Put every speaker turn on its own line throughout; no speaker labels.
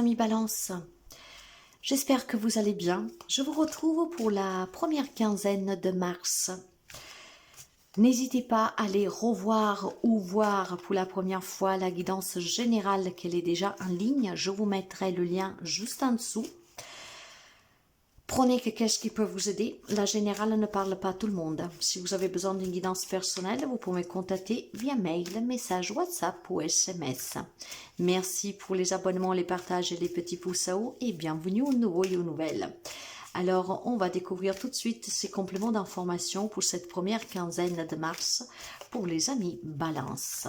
amis Balance, j'espère que vous allez bien. Je vous retrouve pour la première quinzaine de mars. N'hésitez pas à aller revoir ou voir pour la première fois la guidance générale qu'elle est déjà en ligne. Je vous mettrai le lien juste en dessous. Prenez qu'est-ce qui peut vous aider. La générale ne parle pas à tout le monde. Si vous avez besoin d'une guidance personnelle, vous pouvez me contacter via mail, message WhatsApp ou SMS. Merci pour les abonnements, les partages et les petits pouces à haut et bienvenue aux nouveaux et aux nouvelles. Alors, on va découvrir tout de suite ces compléments d'information pour cette première quinzaine de mars pour les amis Balance.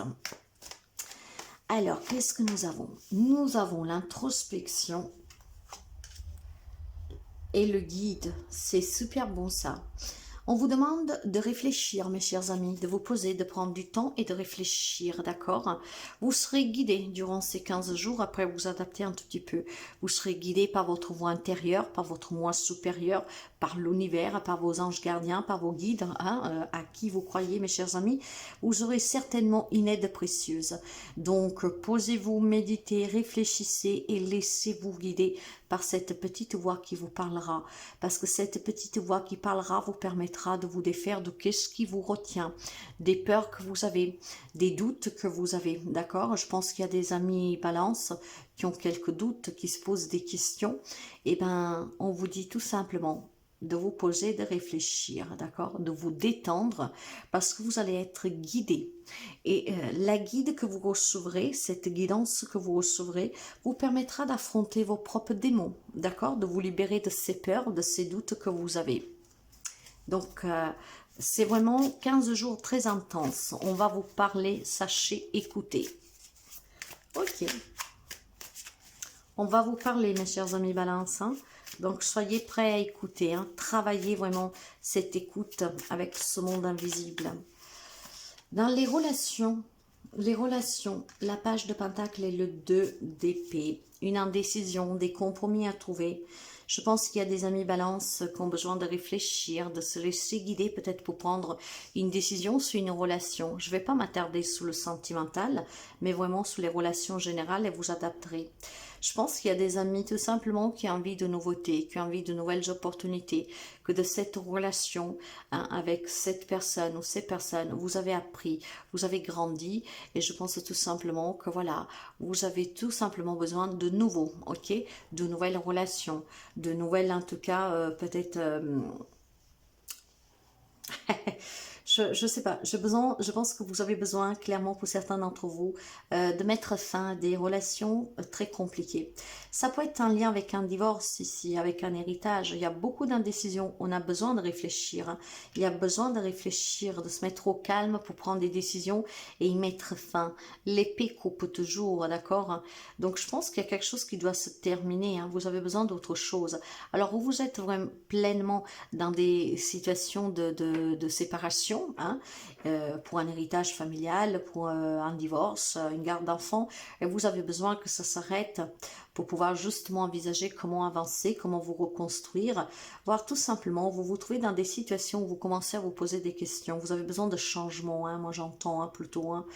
Alors, qu'est-ce que nous avons? Nous avons l'introspection et le guide. C'est super bon ça. On vous demande de réfléchir, mes chers amis, de vous poser, de prendre du temps et de réfléchir, d'accord? Vous serez guidé durant ces 15 jours, après vous adapter un tout petit peu. Vous serez guidé par votre voix intérieure, par votre moi supérieur, par l'univers, par vos anges gardiens, par vos guides, à qui vous croyez, mes chers amis. Vous aurez certainement une aide précieuse. Donc, posez-vous, méditez, réfléchissez et laissez-vous guider par cette petite voix qui vous parlera. Parce que cette petite voix qui parlera vous permettra de vous défaire de qu'est-ce qui vous retient, des peurs que vous avez, des doutes que vous avez, d'accord? Je pense qu'il y a des amis Balance qui ont quelques doutes, qui se posent des questions. Eh bien, on vous dit tout simplement de vous poser, de réfléchir, d'accord, de vous détendre, parce que vous allez être guidé. Et la guide que vous recevrez, cette guidance que vous recevrez, vous permettra d'affronter vos propres démons, d'accord, de vous libérer de ces peurs, de ces doutes que vous avez. Donc, c'est vraiment 15 jours très intenses. On va vous parler, sachez, écoutez. Ok. On va vous parler, mes chers amis Balance, hein. Donc, soyez prêts à écouter, hein. Travaillez vraiment cette écoute avec ce monde invisible. Dans les relations, la page de Pentacle est le 2 d'épée. Une indécision, des compromis à trouver. Je pense qu'il y a des amis Balance qui ont besoin de réfléchir, de se laisser guider peut-être pour prendre une décision sur une relation. Je ne vais pas m'attarder sur le sentimental, mais vraiment sur les relations générales et vous adapterez. Je pense qu'il y a des amis tout simplement qui ont envie de nouveautés, qui ont envie de nouvelles opportunités, que de cette relation avec cette personne ou ces personnes, vous avez appris, vous avez grandi et je pense tout simplement que voilà, vous avez tout simplement besoin de nouveaux, ok, de nouvelles relations, de nouvelles en tout cas peut-être... Je sais pas, je pense que vous avez besoin, clairement pour certains d'entre vous, de mettre fin à des relations très compliquées. Ça peut être en lien avec un divorce ici, avec un héritage. Il y a beaucoup d'indécisions, on a besoin de réfléchir. Hein. Il y a besoin de réfléchir, de se mettre au calme pour prendre des décisions et y mettre fin. L'épée coupe toujours, d'accord? Donc je pense qu'il y a quelque chose qui doit se terminer. Hein. Vous avez besoin d'autre chose. Alors vous êtes vraiment pleinement dans des situations de séparation, hein, pour un héritage familial, pour un divorce, une garde d'enfants, et vous avez besoin que ça s'arrête pour pouvoir justement envisager comment avancer, comment vous reconstruire, voire tout simplement, vous vous trouvez dans des situations où vous commencez à vous poser des questions, vous avez besoin de changement, hein, moi j'entends hein, plutôt, hein,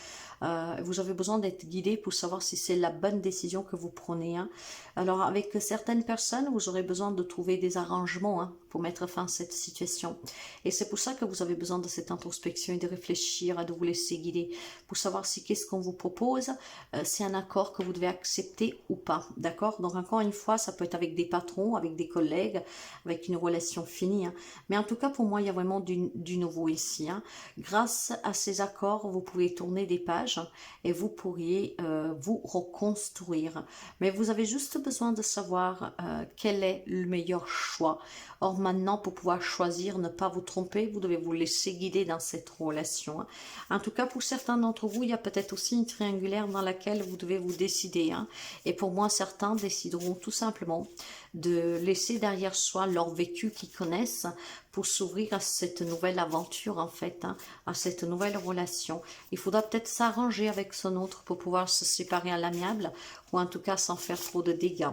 vous avez besoin d'être guidé pour savoir si c'est la bonne décision que vous prenez. Hein. Alors avec certaines personnes, vous aurez besoin de trouver des arrangements hein, pour mettre fin à cette situation. Et c'est pour ça que vous avez besoin de cette introspection et de réfléchir, de vous laisser guider, pour savoir si qu'est-ce qu'on vous propose, c'est un accord que vous devez accepter ou pas. D'accord? Donc encore une fois, ça peut être avec des patrons, avec des collègues, avec une relation finie. Hein. Mais en tout cas, pour moi, il y a vraiment du nouveau ici. Hein. Grâce à ces accords, vous pouvez tourner des pages et vous pourriez vous reconstruire. Mais vous avez juste besoin de savoir quel est le meilleur choix. Or maintenant, pour pouvoir choisir, ne pas vous tromper, vous devez vous laisser guider dans cette relation. Hein. En tout cas, pour certains d'entre vous, il y a peut-être aussi une triangulaire dans laquelle vous devez vous décider. Hein. Et pour moi, certains décideront tout simplement de laisser derrière soi leur vécu qu'ils connaissent pour s'ouvrir à cette nouvelle aventure en fait, hein, à cette nouvelle relation. Il faudra peut-être s'arranger avec son autre pour pouvoir se séparer à l'amiable ou en tout cas sans faire trop de dégâts.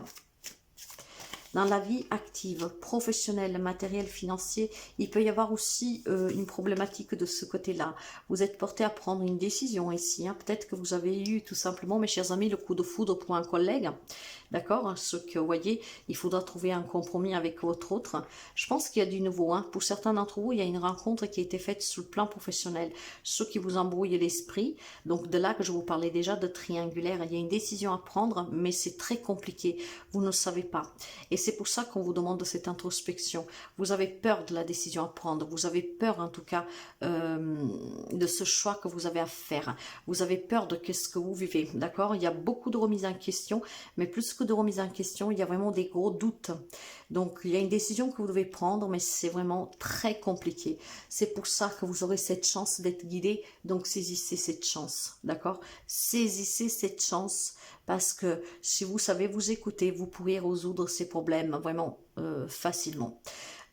Dans la vie active, professionnelle, matérielle, financier, il peut y avoir aussi une problématique de ce côté-là. Vous êtes porté à prendre une décision ici. Hein. Peut-être que vous avez eu tout simplement, mes chers amis, le coup de foudre pour un collègue. D'accord? Ce que vous voyez, il faudra trouver un compromis avec votre autre. Je pense qu'il y a du nouveau. Hein. Pour certains d'entre vous, il y a une rencontre qui a été faite sur le plan professionnel. Ce qui vous embrouille l'esprit. Donc de là que je vous parlais déjà de triangulaire. Il y a une décision à prendre, mais c'est très compliqué. Vous ne savez pas. Et c'est pour ça qu'on vous demande de cette introspection. Vous avez peur de la décision à prendre. Vous avez peur en tout cas de ce choix que vous avez à faire. Vous avez peur de ce que vous vivez. D'accord? Il y a beaucoup de remises en question, mais plus que de remise en question, il y a vraiment des gros doutes. Donc, il y a une décision que vous devez prendre, mais c'est vraiment très compliqué. C'est pour ça que vous aurez cette chance d'être guidé. Donc, saisissez cette chance, d'accord? Saisissez cette chance parce que si vous savez vous écouter, vous pourrez résoudre ces problèmes vraiment facilement.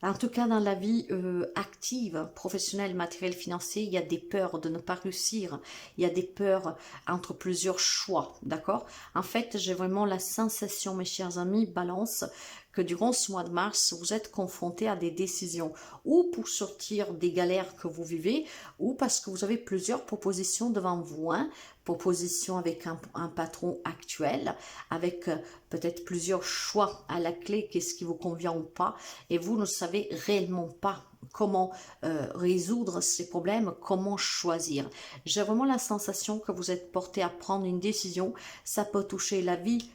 En tout cas, dans la vie active, professionnelle, matérielle, financière, il y a des peurs de ne pas réussir. Il y a des peurs entre plusieurs choix, d'accord? En fait, j'ai vraiment la sensation, mes chers amis, balance, que durant ce mois de mars, vous êtes confrontés à des décisions, ou pour sortir des galères que vous vivez, ou parce que vous avez plusieurs propositions devant vous, hein, propositions avec un patron actuel, avec peut-être plusieurs choix à la clé, qu'est-ce qui vous convient ou pas, et vous ne savez réellement pas comment résoudre ces problèmes, comment choisir. J'ai vraiment la sensation que vous êtes porté à prendre une décision, ça peut toucher la vie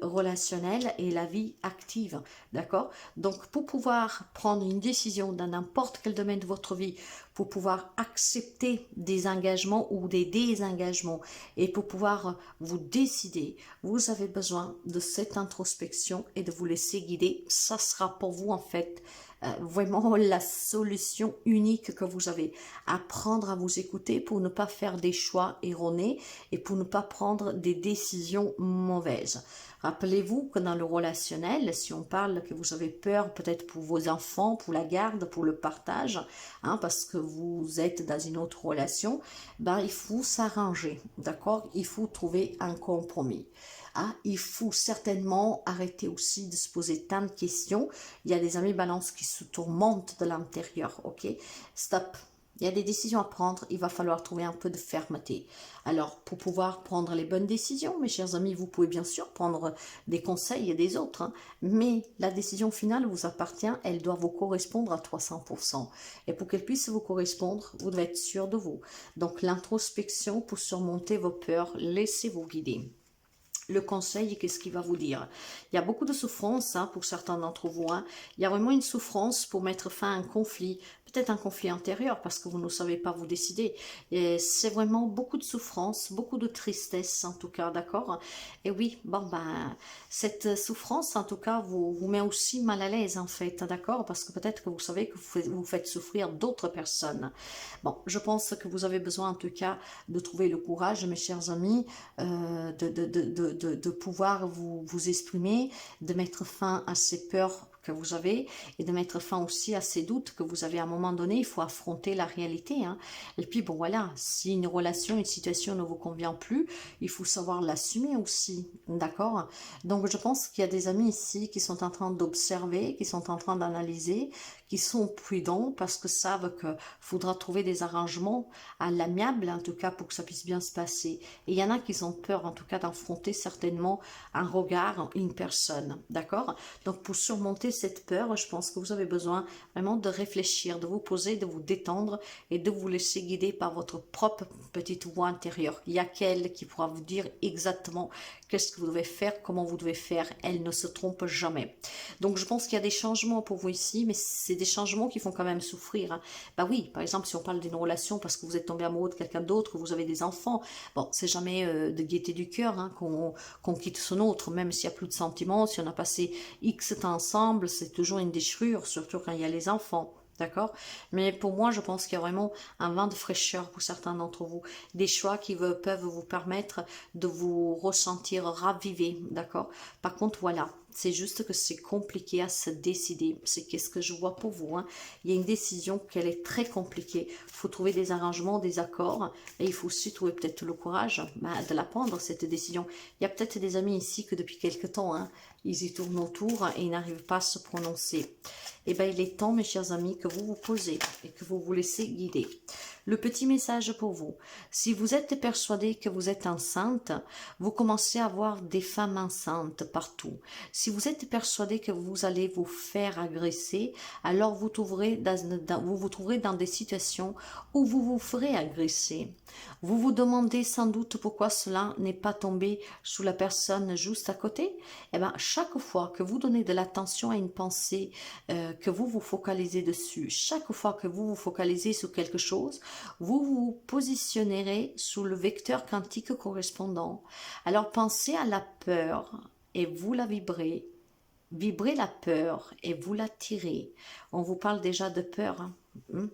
relationnelle et la vie active, d'accord? Donc, pour pouvoir prendre une décision dans n'importe quel domaine de votre vie, pour pouvoir accepter des engagements ou des désengagements et pour pouvoir vous décider, vous avez besoin de cette introspection et de vous laisser guider. Ça sera pour vous, en fait, vraiment la solution unique que vous avez. Apprendre à vous écouter pour ne pas faire des choix erronés et pour ne pas prendre des décisions mauvaises. Rappelez-vous que dans le relationnel, si on parle que vous avez peur peut-être pour vos enfants, pour la garde, pour le partage, hein, parce que vous êtes dans une autre relation, ben, il faut s'arranger, d'accord? Il faut trouver un compromis. Ah, il faut certainement arrêter aussi de se poser tant de questions. Il y a des amis balance qui se tourmentent de l'intérieur, ok? Stop. Il y a des décisions à prendre, il va falloir trouver un peu de fermeté. Alors, pour pouvoir prendre les bonnes décisions, mes chers amis, vous pouvez bien sûr prendre des conseils des autres, hein, mais la décision finale vous appartient, elle doit vous correspondre à 300%. Et pour qu'elle puisse vous correspondre, vous devez être sûr de vous. Donc, l'introspection pour surmonter vos peurs, laissez-vous guider. Le conseil, qu'est-ce qu'il va vous dire? Il y a beaucoup de souffrance hein, pour certains d'entre vous. Hein. Il y a vraiment une souffrance pour mettre fin à un conflit, peut-être un conflit intérieur parce que vous ne savez pas vous décider. Et c'est vraiment beaucoup de souffrance, beaucoup de tristesse en tout cas, d'accord? Et oui, bon ben, cette souffrance en tout cas vous met aussi mal à l'aise en fait, d'accord? Parce que peut-être que vous savez que vous faites souffrir d'autres personnes. Bon, je pense que vous avez besoin en tout cas de trouver le courage, mes chers amis, de pouvoir vous exprimer, de mettre fin à ces peurs que vous avez et de mettre fin aussi à ces doutes que vous avez à un moment donné. Il faut affronter la réalité. Hein. Et puis bon voilà, si une relation, une situation ne vous convient plus, il faut savoir l'assumer aussi. D'accord? Donc je pense qu'il y a des amis ici qui sont en train d'observer, qui sont en train d'analyser, qui sont prudents parce que savent qu'il faudra trouver des arrangements à l'amiable en tout cas pour que ça puisse bien se passer. Et il y en a qui ont peur en tout cas d'affronter certainement un regard, une personne. D'accord? Donc pour surmonter cette peur, je pense que vous avez besoin vraiment de réfléchir, de vous poser, de vous détendre et de vous laisser guider par votre propre petite voix intérieure. Il y a qu'elle qui pourra vous dire exactement qu'est-ce que vous devez faire, comment vous devez faire. Elle ne se trompe jamais. Donc je pense qu'il y a des changements pour vous ici, mais c'est des changements qui font quand même souffrir. Hein. Bah oui, par exemple, si on parle d'une relation parce que vous êtes tombé amoureux de quelqu'un d'autre, que vous avez des enfants, bon, c'est jamais de gaieté du cœur hein, qu'on quitte son autre, même s'il n'y a plus de sentiments, si on a passé X temps ensemble, c'est toujours une déchirure, surtout quand il y a les enfants. D'accord? Mais pour moi, je pense qu'il y a vraiment un vent de fraîcheur pour certains d'entre vous. Des choix qui peuvent vous permettre de vous ressentir raviver. D'accord? Par contre, voilà. C'est juste que c'est compliqué à se décider. C'est qu'est-ce que je vois pour vous. Hein. Il y a une décision qu'elle est très compliquée. Il faut trouver des arrangements, des accords. Et il faut aussi trouver peut-être le courage de la prendre, cette décision. Il y a peut-être des amis ici que depuis quelque temps, hein, ils y tournent autour et ils n'arrivent pas à se prononcer. Eh bien, il est temps, mes chers amis, que vous vous posez et que vous vous laissez guider. Le petit message pour vous. Si vous êtes persuadé que vous êtes enceinte, vous commencez à voir des femmes enceintes partout. Si vous êtes persuadé que vous allez vous faire agresser, alors vous vous trouverez dans des situations où vous vous ferez agresser. Vous vous demandez sans doute pourquoi cela n'est pas tombé sous la personne juste à côté. Eh bien, chaque fois que vous donnez de l'attention à une pensée, que vous vous focalisez dessus, chaque fois que vous vous focalisez sur quelque chose, vous vous positionnerez sous le vecteur quantique correspondant. Alors pensez à la peur et vous la vibrez. Vibrez la peur et vous la tirez. On vous parle déjà de peur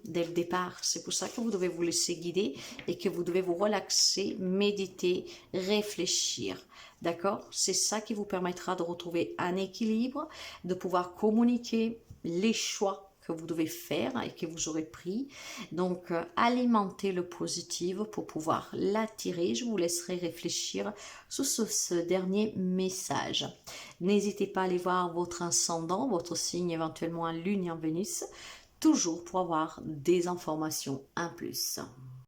dès le départ. C'est pour ça que vous devez vous laisser guider et que vous devez vous relaxer, méditer, réfléchir. D'accord? C'est ça qui vous permettra de retrouver un équilibre, de pouvoir communiquer les choix que vous devez faire et que vous aurez pris. Donc, alimentez le positif pour pouvoir l'attirer. Je vous laisserai réfléchir sur ce dernier message. N'hésitez pas à aller voir votre ascendant, votre signe éventuellement en Lune et en Vénus, toujours pour avoir des informations en plus.